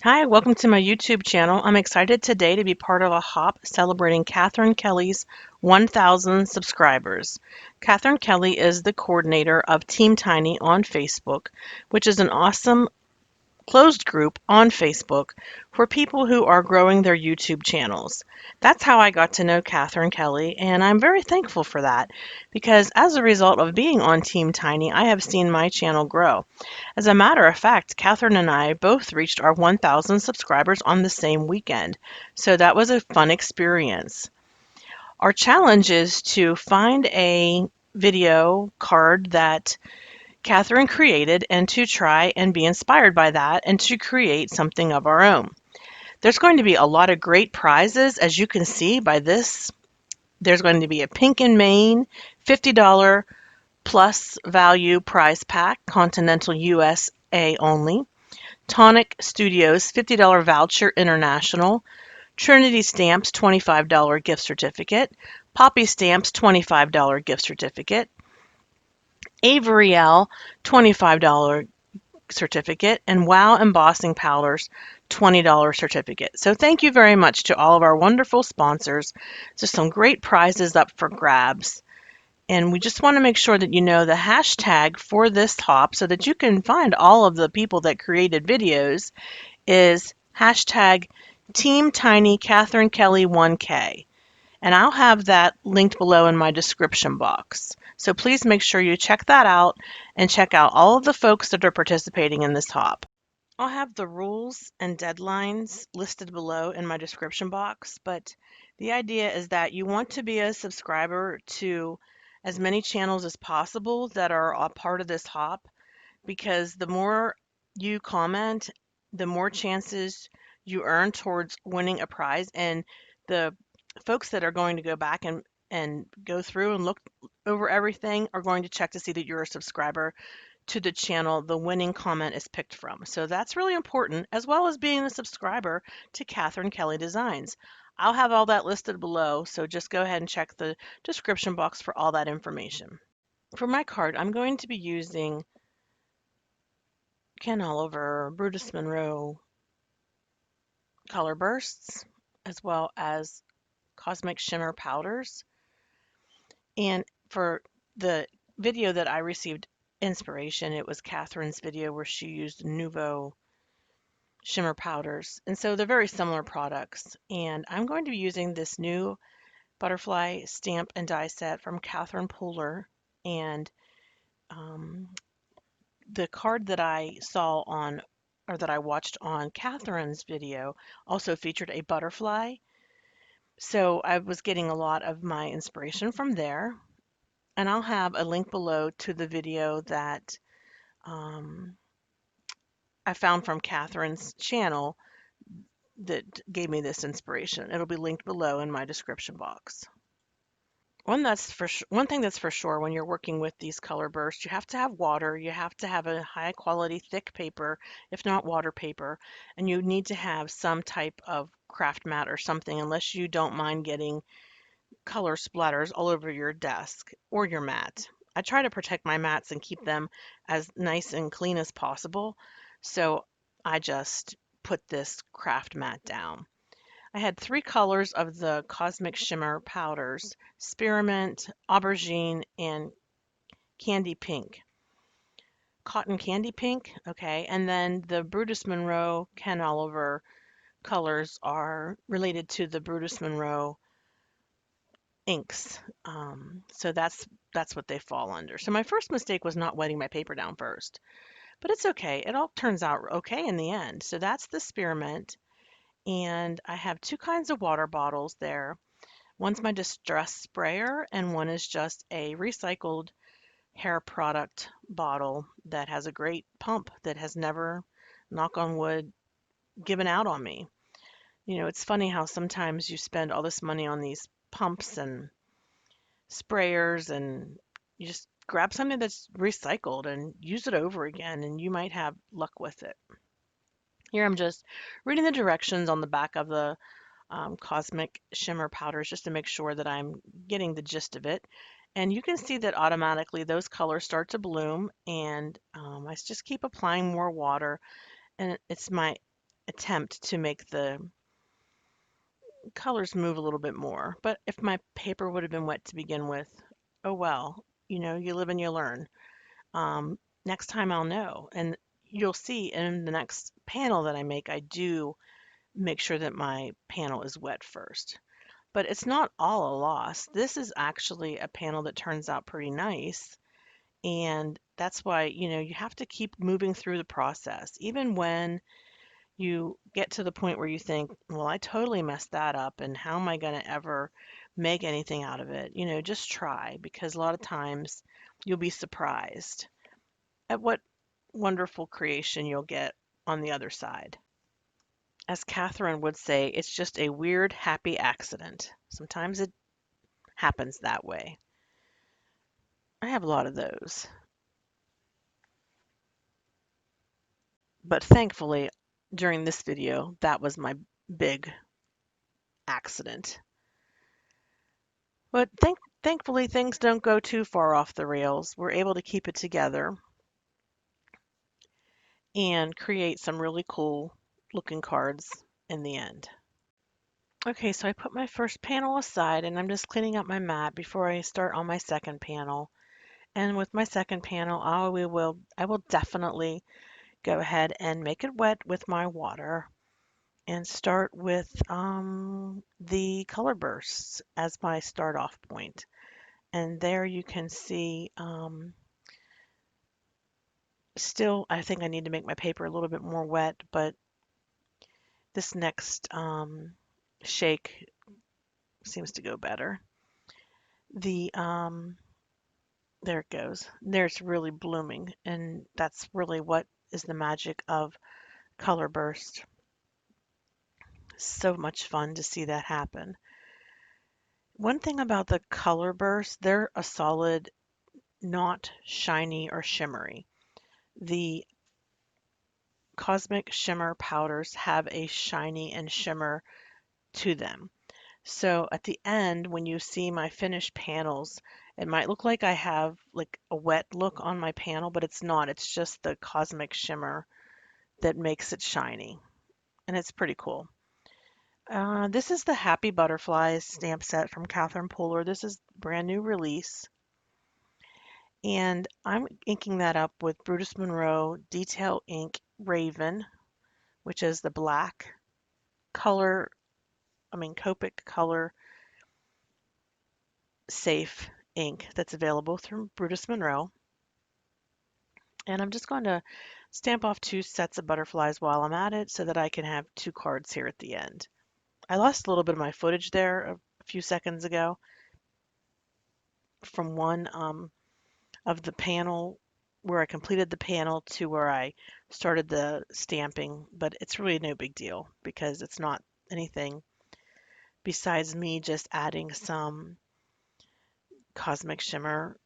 Hi, welcome to my YouTube channel. I'm excited today to be part of a hop celebrating Catherine Kelly's 1,000 subscribers. Catherine Kelly is the coordinator of Team Tiny on Facebook, which is an awesome closed group on Facebook for people who are growing their YouTube channels. That's how I got to know Catherine Kelly, and I'm very thankful for that because as a result of being on Team Tiny, I have seen my channel grow. As a matter of fact, Catherine and I both reached our 1,000 subscribers on the same weekend, so that was a fun experience. Our challenge is to find a video card that Catherine created and to try and be inspired by that and to create something of our own. There's going to be a lot of great prizes, as you can see by this. There's going to be a Pink and Maine $50 plus value prize pack, continental USA only. Tonic Studios $50 voucher international. Trinity Stamps $25 gift certificate. Poppy Stamps $25 gift certificate. Avery Elle $25 certificate, and Wow Embossing Powders $20 certificate. So thank you very much to all of our wonderful sponsors. There's some great prizes up for grabs. And we just want to make sure that you know the hashtag for this hop so that you can find all of the people that created videos is hashtag Team Tiny Catherine Kelly 1K. And I'll have that linked below in my description box. So please make sure you check that out and check out all of the folks that are participating in this hop. I'll have the rules and deadlines listed below in my description box, but the idea is that you want to be a subscriber to as many channels as possible that are a part of this hop because the more you comment, the more chances you earn towards winning a prize. And the folks that are going to go back and go through and look over everything are going to check to see that you're a subscriber to the channel the winning comment is picked from. So that's really important, as well as being a subscriber to Catherine Kelly Designs. I'll have all that listed below, so just go ahead and check the description box for all that information. For my card, I'm going to be using Ken Oliver Brutus Monroe color bursts, as well as Cosmic Shimmer powders. And for the video that I received inspiration, it was Catherine's video where she used Nouveau shimmer powders. And so they're very similar products. And I'm going to be using this new butterfly stamp and die set from Catherine Pooler. And the card that I saw on, or that I watched on Catherine's video, also featured a butterfly. So I was getting a lot of my inspiration from there. And I'll have a link below to the video that I found from Catherine's channel that gave me this inspiration. It'll be linked below in my description box. One thing that's for sure when you're working with these color bursts, you have to have water, you have to have a high quality thick paper, if not water paper, and you need to have some type of craft mat or something unless you don't mind getting color splatters all over your desk or your mat. I try to protect my mats and keep them as nice and clean as possible, so I just put this craft mat down. I had three colors of the Cosmic Shimmer powders, Spearmint, Aubergine, and Candy Pink. Cotton Candy Pink, okay, and then the Brutus Monroe Ken Oliver colors are related to the Brutus Monroe inks. So that's what they fall under. So my first mistake was not wetting my paper down first, but it's okay. It all turns out okay in the end. So that's the Spearmint, and I have two kinds of water bottles there. One's my distress sprayer, and one is just a recycled hair product bottle that has a great pump that has never, knock on wood, given out on me. You know, it's funny how sometimes you spend all this money on these pumps and sprayers, and you just grab something that's recycled and use it over again, and you might have luck with it. Here I'm just reading the directions on the back of the Cosmic Shimmer powders just to make sure that I'm getting the gist of it. And you can see that automatically those colors start to bloom, and I just keep applying more water. And it's my attempt to make the colors move a little bit more. But if my paper would have been wet to begin with, oh well, you live and you learn. Um, Next time I'll know. And you'll see in the next panel that I make, I do make sure that my panel is wet first. But it's not all a loss. This is actually a panel that turns out pretty nice. And that's why, you have to keep moving through the process. Even when you get to the point where you think, well, I totally messed that up, and how am I going to ever make anything out of it? Just try, because a lot of times you'll be surprised at what wonderful creation you'll get on the other side. As Catherine would say, it's just a weird, happy accident. Sometimes it happens that way. I have a lot of those. But thankfully, during this video, that was my big accident. But thankfully, things don't go too far off the rails. We're able to keep it together and create some really cool looking cards in the end. Okay, so I put my first panel aside and I'm just cleaning up my mat before I start on my second panel. And with my second panel, I will definitely go ahead and make it wet with my water and start with the color bursts as my start off point. And there you can see, still, I think I need to make my paper a little bit more wet, but this next shake seems to go better. There it goes. There's really blooming, and that's really what is the magic of color burst. So much fun to see that happen. One thing about the color burst, they're a solid, not shiny or shimmery. The Cosmic Shimmer powders have a shiny and shimmer to them. So at the end, when you see my finished panels, it might look like I have like a wet look on my panel, but it's not. It's just the Cosmic Shimmer that makes it shiny. And it's pretty cool. This is the Happy Butterflies stamp set from Catherine Pooler. This is brand new release. And I'm inking that up with Brutus Monroe Detail Ink Raven, which is the black color, Copic color safe ink that's available through Brutus Monroe. And I'm just going to stamp off 2 sets of butterflies while I'm at it so that I can have 2 cards here at the end. I lost a little bit of my footage there a few seconds ago from one of the panel where I completed the panel to where I started the stamping, but it's really no big deal because it's not anything besides me just adding some Cosmic Shimmer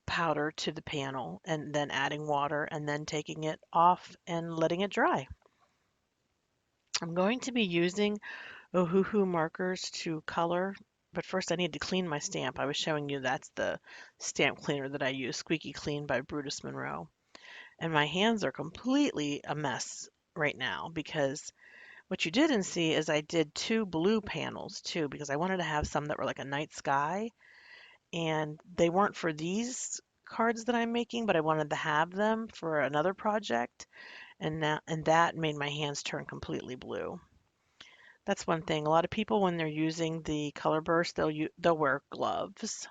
powder to the panel and then adding water and then taking it off and letting it dry. I'm going to be using Ohuhu markers to color, but first I need to clean my stamp. I was showing you that's the stamp cleaner that I use, Squeaky Clean by Brutus Monroe. And my hands are completely a mess right now because what you didn't see is I did 2 blue panels too because I wanted to have some that were like a night sky, and they weren't for these cards that I'm making, but I wanted to have them for another project, and that made my hands turn completely blue. That's one thing. A lot of people, when they're using the color burst, they'll wear gloves.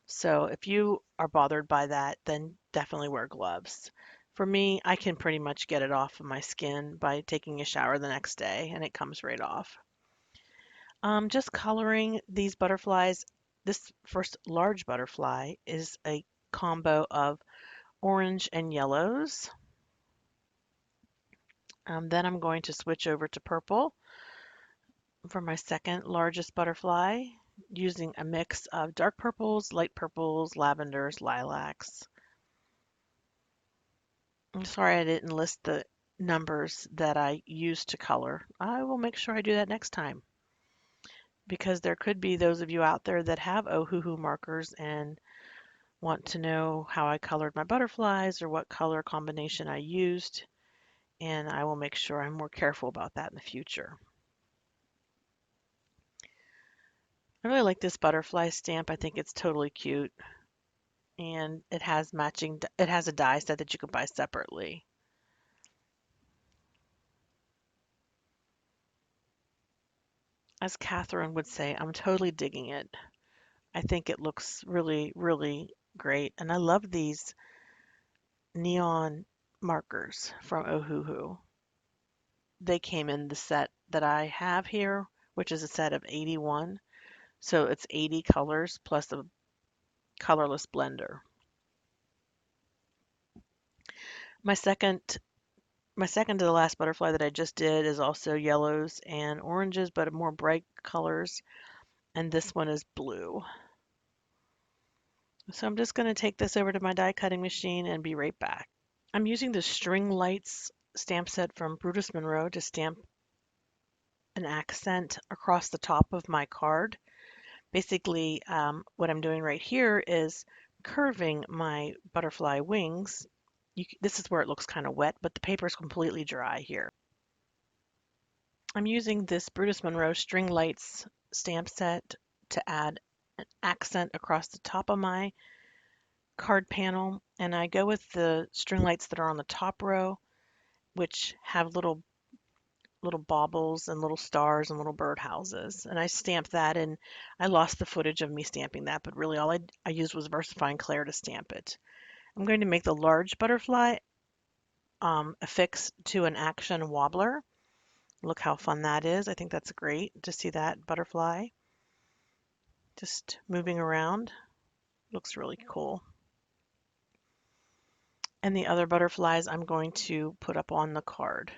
So if you are bothered by that, then definitely wear gloves. For me, I can pretty much get it off of my skin by taking a shower the next day, and it comes right off. Just coloring these butterflies. This first large butterfly is a combo of orange and yellows. Then I'm going to switch over to purple for my second largest butterfly, using a mix of dark purples, light purples, lavenders, lilacs. I'm sorry I didn't list the numbers that I used to color. I will make sure I do that next time, because there could be those of you out there that have Ohuhu markers and want to know how I colored my butterflies or what color combination I used. and I will make sure I'm more careful about that in the future. I really like this butterfly stamp. I think it's totally cute, and it has a die set that you can buy separately. As Catherine would say, I'm totally digging it. I think it looks really, really great, and I love these neon markers from Ohuhu. They came in the set that I have here, which is a set of 81. So it's 80 colors plus a colorless blender. My second my second to the last butterfly that I just did is also yellows and oranges, but more bright colors, and this one is blue. So I'm just going to take this over to my die cutting machine and be right back. I'm using the String Lights stamp set from Brutus Monroe to stamp an accent across the top of my card. Basically, what I'm doing right here is curving my butterfly wings. This is where it looks kind of wet, but the paper is completely dry here. I'm using this Brutus Monroe String Lights stamp set to add an accent across the top of my card panel, and I go with the string lights that are on the top row, which have little baubles and little stars and little birdhouses. And I stamped that, and I lost the footage of me stamping that, but really all I used was VersaFine Clair to stamp it. I'm going to make the large butterfly affix to an action wobbler. Look how fun that is. I think that's great to see that butterfly just moving around. Looks really cool. And the other butterflies I'm going to put up on the card.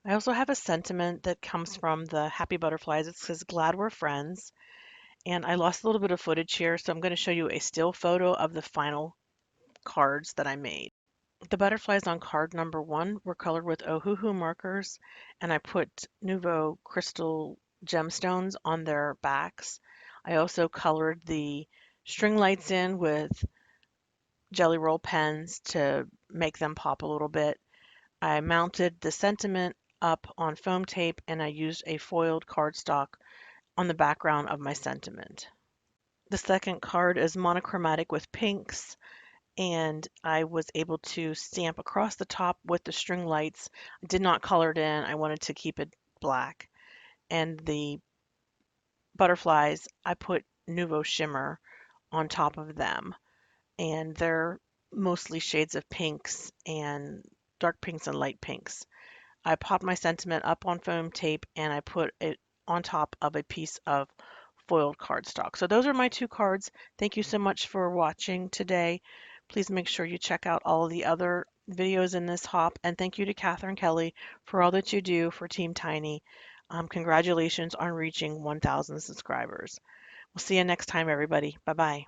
I also have a sentiment that comes from the Happy Butterflies. It says, "Glad we're friends." And I lost a little bit of footage here, so I'm going to show you a still photo of the final cards that I made. The butterflies on card number 1 were colored with Ohuhu markers, and I put Nouveau crystal gemstones on their backs. I also colored the string lights in with Jelly Roll pens to make them pop a little bit. I mounted the sentiment up on foam tape, and I used a foiled cardstock on the background of my sentiment. The second card is monochromatic with pinks, and I was able to stamp across the top with the string lights. I did not color it in. I wanted to keep it black. And the butterflies, I put Nouveau Shimmer on top of them. And they're mostly shades of pinks and dark pinks and light pinks. I popped my sentiment up on foam tape and I put it on top of a piece of foiled cardstock. So those are my 2 cards. Thank you so much for watching today. Please make sure you check out all of the other videos in this hop. And thank you to Catherine Kelly for all that you do for Team Tiny. Congratulations on reaching 1,000 subscribers. We'll see you next time, everybody. Bye-bye.